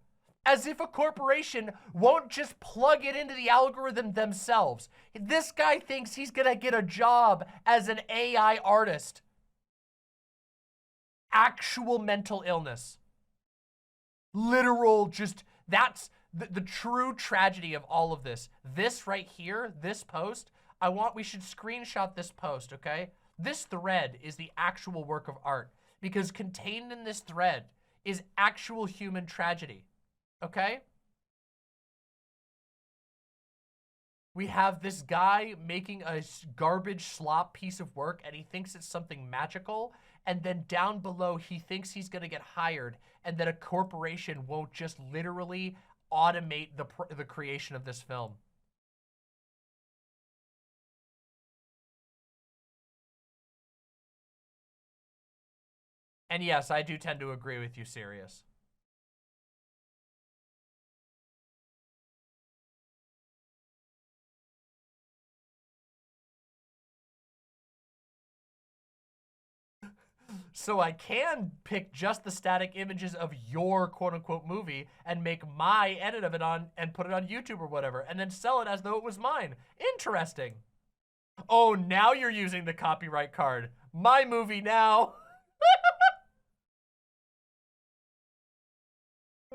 As if a corporation won't just plug it into the algorithm themselves. This guy thinks he's gonna get a job as an AI artist. Actual mental illness. Literal, just, that's the true tragedy of all of this. This right here, this post, we should screenshot this post, okay? This thread is the actual work of art because contained in this thread is actual human tragedy, okay? We have this guy making a garbage slop piece of work and he thinks it's something magical, and then down below he thinks he's gonna get hired and that a corporation won't just literally automate the creation of this film. And yes, I do tend to agree with you, Sirius. So I can pick just the static images of your quote-unquote movie and make my edit of it and put it on YouTube or whatever, and then sell it as though it was mine. Interesting. Oh, now you're using the copyright card. My movie now.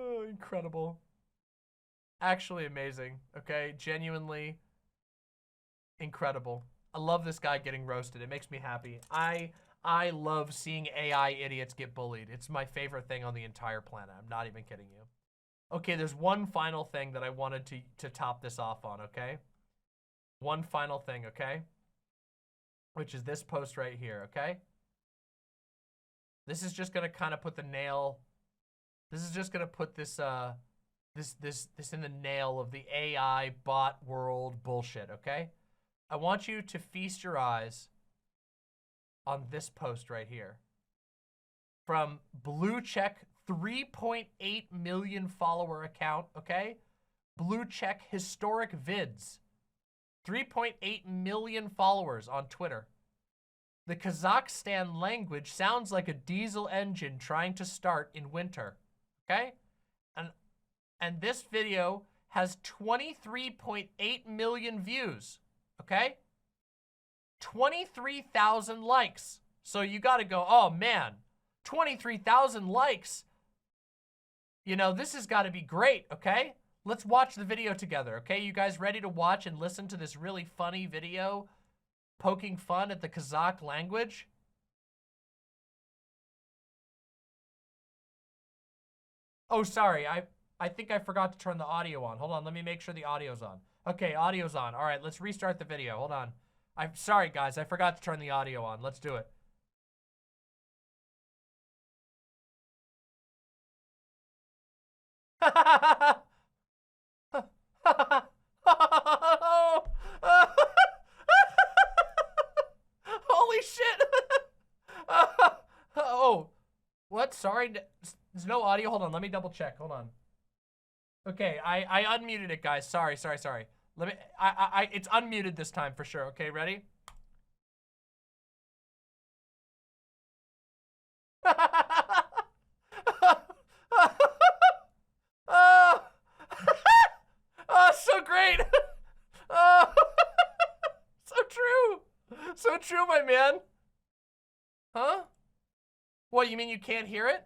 Oh, incredible. Actually amazing, okay? Genuinely incredible. I love this guy getting roasted. It makes me happy. I love seeing AI idiots get bullied. It's my favorite thing on the entire planet. I'm not even kidding you. Okay, there's one final thing that I wanted to top this off on, okay? One final thing, okay? Which is this post right here, okay? This is just gonna kind of put the nail. This is just gonna put this this in the nail of the AI bot world bullshit, okay? I want you to feast your eyes on this post right here. From Blue Check 3.8 million follower account, okay? Blue Check Historic Vids. 3.8 million followers on Twitter. The Kazakhstan language sounds like a diesel engine trying to start in winter. Okay? And this video has 23.8 million views. Okay? 23,000 likes. So you gotta go, oh man, 23,000 likes. You know, this has gotta be great, okay? Let's watch the video together, okay? You guys ready to watch and listen to this really funny video poking fun at the Kazakh language? Oh, sorry, I think I forgot to turn the audio on. Hold on, let me make sure the audio's on. Okay, audio's on. All right, let's restart the video. Hold on. I'm sorry, guys, I forgot to turn the audio on. Let's do it. Holy shit! Oh, what? Sorry, there's no audio. Hold on, let me double check. Hold on. Okay, I unmuted it, guys. Sorry. Let me. It's unmuted this time for sure. Okay, ready? Oh, oh, so great. Oh, so true. So true, my man. Huh? What, you mean you can't hear it?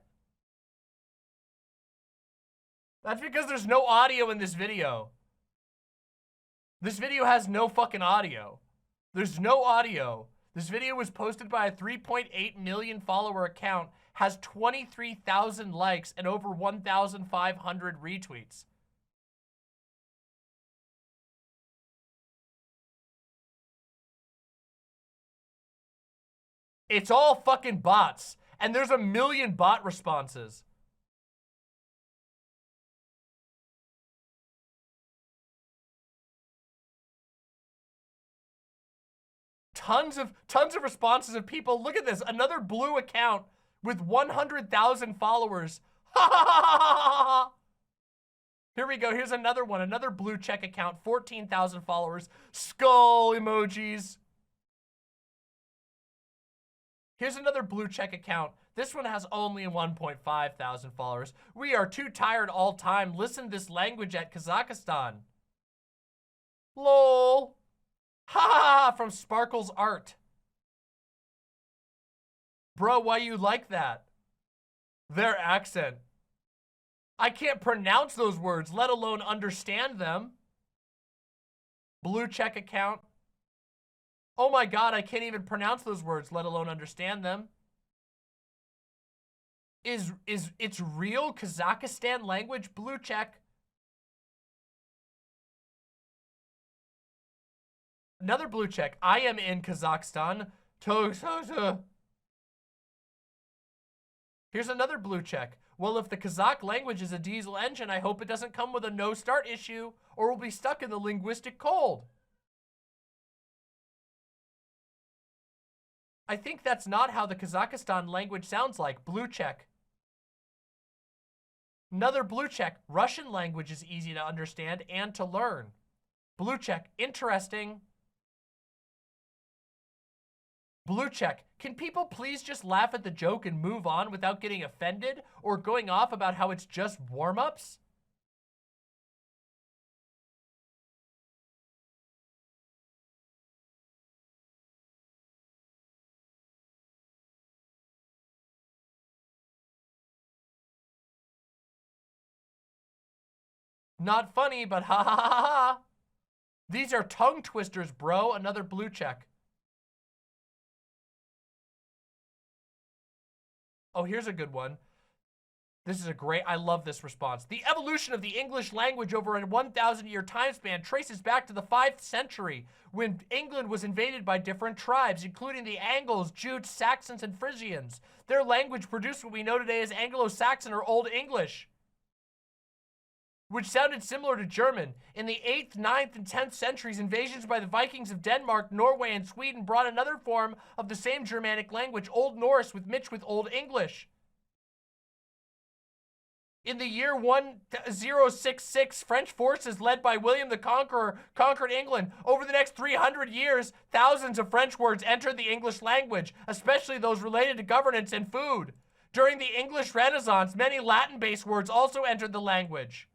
That's because there's no audio in this video. This video has no fucking audio. There's no audio. This video was posted by a 3.8 million follower account, has 23,000 likes and over 1,500 retweets. It's all fucking bots, and there's a million bot responses. Tons of responses of people. Look at this, another blue account with 100,000 followers. Here we go. Here's another one, another blue check account, 14,000 followers. Skull emojis. Here's another blue check account. This one has only 1.5 thousand followers. We are too tired all time. Listen to this language at Kazakhstan. LOL. Ha ha ha, from Sparkle's Art. Bro, why you like that? Their accent. I can't pronounce those words, let alone understand them. Blue check account. Oh my god, I can't even pronounce those words, let alone understand them. It's real Kazakhstan language? Blue check. Another blue check. I am in Kazakhstan. Here's another blue check. Well, if the Kazakh language is a diesel engine, I hope it doesn't come with a no start issue or we'll be stuck in the linguistic cold. I think that's not how the Kazakhstan language sounds like. Blue check. Another blue check. Russian language is easy to understand and to learn. Blue check. Interesting. Blue check. Can people please just laugh at the joke and move on without getting offended or going off about how it's just warm-ups? Not funny, but ha ha ha ha. These are tongue twisters, bro. Another blue check. Oh, here's a good one. This is a great, I love this response. The evolution of the English language over a 1,000-year time span traces back to the 5th century, when England was invaded by different tribes, including the Angles, Jutes, Saxons, and Frisians. Their language produced what we know today as Anglo-Saxon or Old English, which sounded similar to German. In the 8th, 9th, and 10th centuries, invasions by the Vikings of Denmark, Norway, and Sweden brought another form of the same Germanic language, Old Norse, mixed with Old English. In the year 1066, French forces led by William the Conqueror conquered England. Over the next 300 years, thousands of French words entered the English language, especially those related to governance and food. During the English Renaissance, many Latin-based words also entered the language.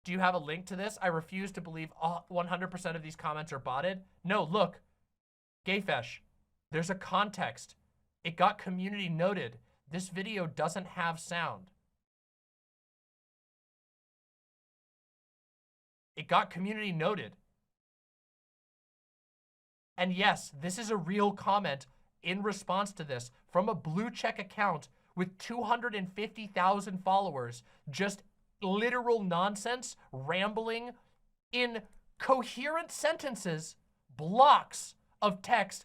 Do you have a link to this? I refuse to believe 100% of these comments are botted. No, look. Gayfesh, there's a context. It got community noted. This video doesn't have sound. It got community noted. And yes, this is a real comment in response to this from a blue check account with 250,000 followers. Just literal nonsense, rambling in coherent sentences, blocks of text,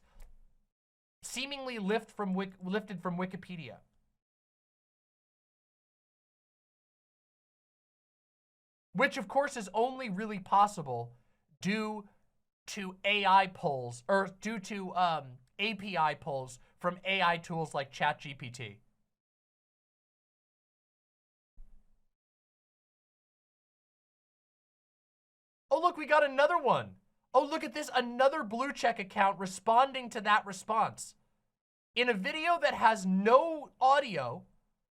seemingly lifted from Wikipedia. Which, of course, is only really possible due to AI polls, or due to API polls from AI tools like ChatGPT. Oh, look, we got another one. Oh, look at this, another blue check account responding to that response. In a video that has no audio,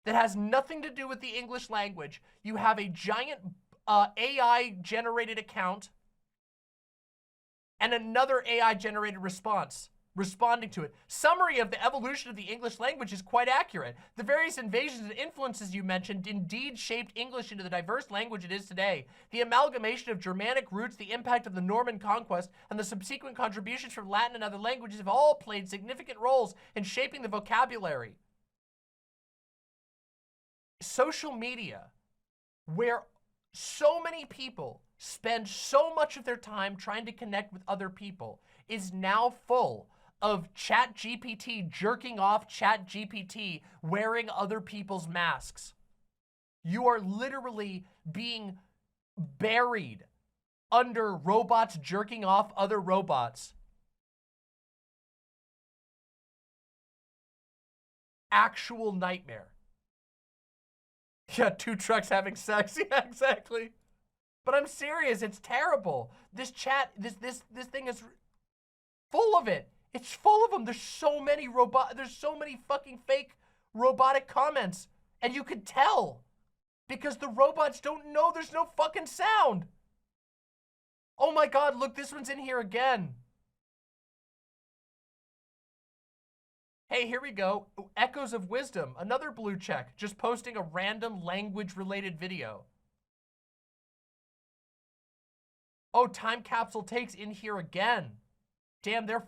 that has nothing to do with the English language, you have a giant AI-generated account and another AI-generated response responding to it. Summary of the evolution of the English language is quite accurate. The various invasions and influences you mentioned indeed shaped English into the diverse language it is today. The amalgamation of Germanic roots, the impact of the Norman conquest, and the subsequent contributions from Latin and other languages have all played significant roles in shaping the vocabulary. Social media, where so many people spend so much of their time trying to connect with other people, is now full of ChatGPT jerking off ChatGPT wearing other people's masks. You are literally being buried under robots jerking off other robots. Actual nightmare. Yeah, 2 trucks having sex. Yeah, exactly. But I'm serious, it's terrible. This chat, this thing is full of it. It's full of them. There's so many fucking fake robotic comments. And you could tell. Because the robots don't know there's no fucking sound. Oh my god, look, this one's in here again. Hey, here we go. Echoes of Wisdom, another blue check, just posting a random language-related video. Oh, Time Capsule Takes in here again. Damn, they're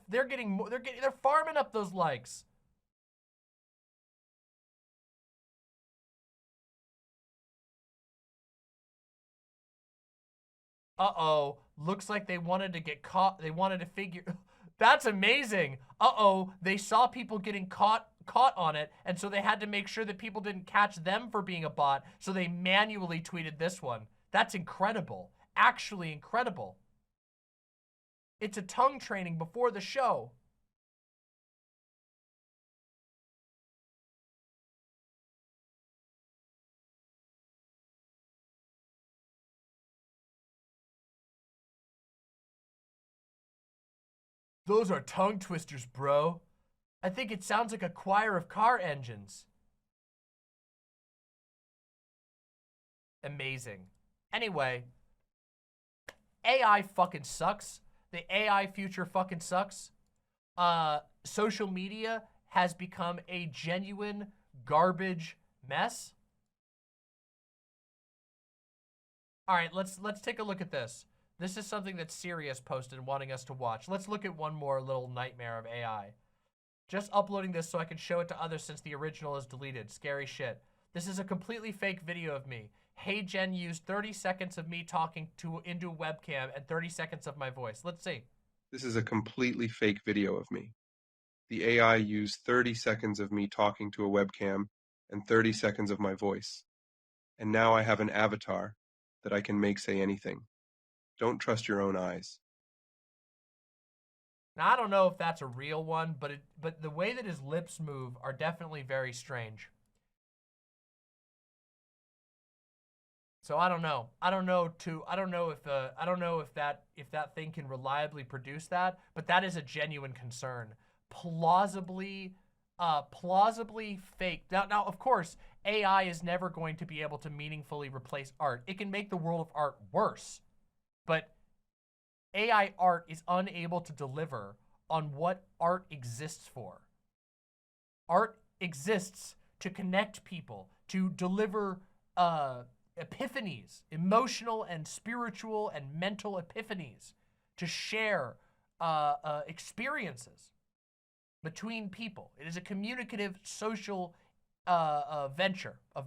farming up those likes. Uh-oh, looks like they wanted to get caught. They wanted to figure. That's amazing. Uh-oh, they saw people getting caught on it, and so they had to make sure that people didn't catch them for being a bot, so they manually tweeted this one. That's incredible. Actually incredible. It's a tongue training before the show. Those are tongue twisters, bro. I think it sounds like a choir of car engines. Amazing. Anyway, AI fucking sucks. The AI future fucking sucks. Social media has become a genuine garbage mess. All right, let's take a look at this. This is something that Sirius posted wanting us to watch. Let's look at one more little nightmare of AI. Just uploading this so I can show it to others since the original is deleted. Scary shit. This is a completely fake video of me. Hey Jen used 30 seconds of me talking into a webcam and 30 seconds of my voice. Let's see. This is a completely fake video of me. The AI used 30 seconds of me talking to a webcam and 30 seconds of my voice. And now I have an avatar that I can make say anything. Don't trust your own eyes. Now, I don't know if that's a real one, but the way that his lips move are definitely very strange. So I don't know. I don't know if that thing can reliably produce that, but that is a genuine concern. Plausibly fake. Now, of course, AI is never going to be able to meaningfully replace art. It can make the world of art worse, but AI art is unable to deliver on what art exists for. Art exists to connect people, to deliver epiphanies, emotional and spiritual and mental epiphanies, to share experiences between people. It is a communicative social venture of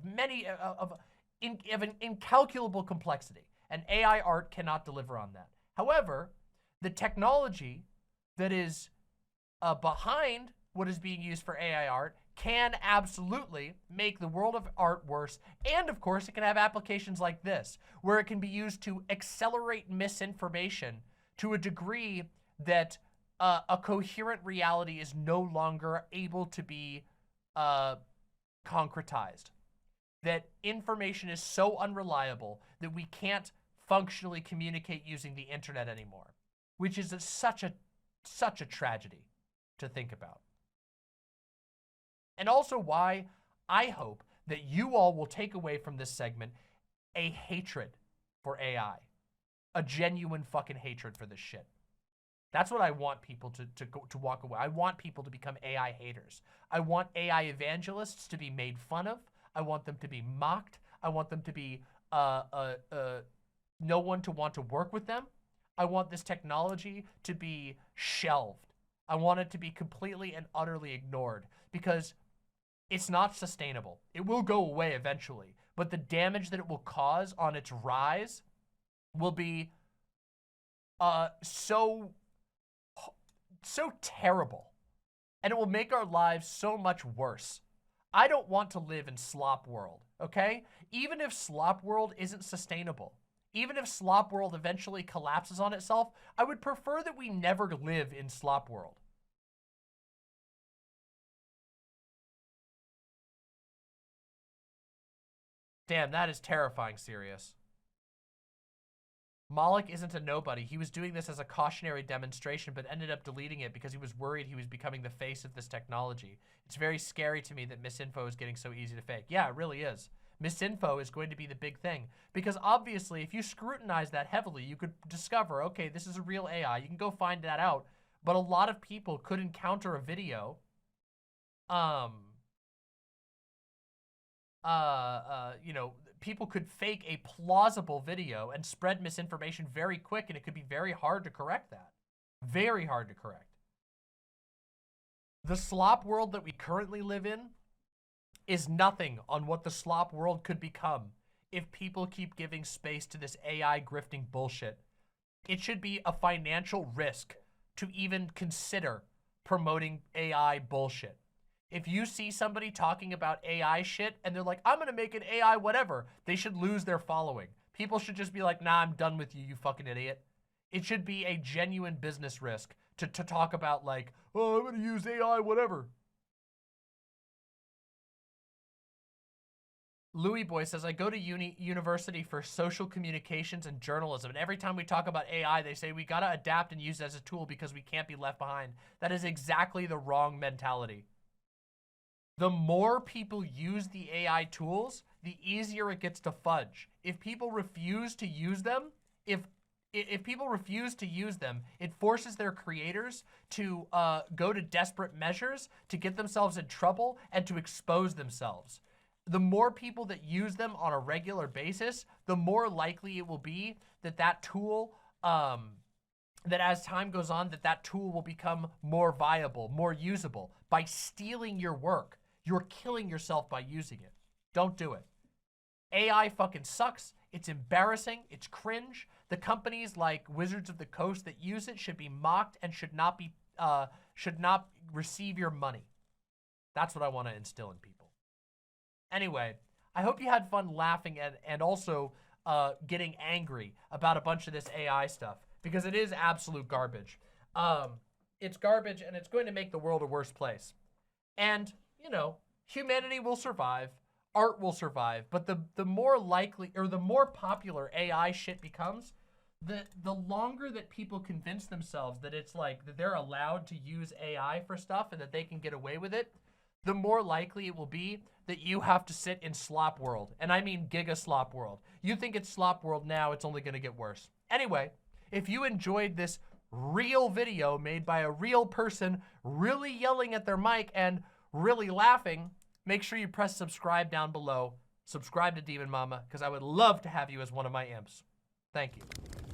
an incalculable complexity, and AI art cannot deliver on that. However, the technology that is behind what is being used for AI art can absolutely make the world of art worse. And of course, it can have applications like this, where it can be used to accelerate misinformation to a degree that a coherent reality is no longer able to be concretized. That information is so unreliable that we can't functionally communicate using the internet anymore, which is such a tragedy to think about. And also why I hope that you all will take away from this segment a hatred for AI. A genuine fucking hatred for this shit. That's what I want people to walk away. I want people to become AI haters. I want AI evangelists to be made fun of. I want them to be mocked. I want them to be no one to want to work with them. I want this technology to be shelved. I want it to be completely and utterly ignored because it's not sustainable. It will go away eventually, but the damage that it will cause on its rise will be so terrible, and it will make our lives so much worse. I don't want to live in slop world, okay? Even if slop world isn't sustainable, even if slop world eventually collapses on itself, I would prefer that we never live in slop world. Damn, that is terrifying, Sirius. Malik isn't a nobody. He was doing this as a cautionary demonstration, but ended up deleting it because he was worried he was becoming the face of this technology. It's very scary to me that misinfo is getting so easy to fake. Yeah, it really is. Misinfo is going to be the big thing because obviously if you scrutinize that heavily, you could discover, okay, this is a real AI. You can go find that out. But a lot of people could encounter a video, you know, people could fake a plausible video and spread misinformation very quick, and it could be very hard to correct that. Very hard to correct. The slop world that we currently live in is nothing on what the slop world could become if people keep giving space to this AI grifting bullshit. It should be a financial risk to even consider promoting AI bullshit. If you see somebody talking about AI shit and they're like, I'm gonna make an AI whatever, they should lose their following. People should just be like, nah, I'm done with you, you fucking idiot. It should be a genuine business risk to talk about like, oh, I'm gonna use AI whatever. Louis Boy says, I go to university for social communications and journalism, and every time we talk about AI, they say we gotta adapt and use it as a tool because we can't be left behind. That is exactly the wrong mentality. The more people use the AI tools, the easier it gets to fudge. If people refuse to use them, if people refuse to use them, it forces their creators to go to desperate measures to get themselves in trouble and to expose themselves. The more people that use them on a regular basis, the more likely it will be that that tool, that as time goes on, that tool will become more viable, more usable. By stealing your work, you're killing yourself by using it. Don't do it. AI fucking sucks. It's embarrassing. It's cringe. The companies like Wizards of the Coast that use it should be mocked and should not receive your money. That's what I want to instill in people. Anyway, I hope you had fun laughing and also getting angry about a bunch of this AI stuff because it is absolute garbage. it's garbage and it's going to make the world a worse place. And, you know, humanity will survive, art will survive, but the more likely or the more popular AI shit becomes, the longer that people convince themselves that it's like that they're allowed to use AI for stuff and that they can get away with it, the more likely it will be that you have to sit in slop world. And I mean giga slop world. You think it's slop world now, it's only gonna get worse. Anyway, if you enjoyed this real video made by a real person really yelling at their mic and really laughing, make sure you press subscribe down below. Subscribe to Demon Mama, because I would love to have you as one of my imps. Thank you.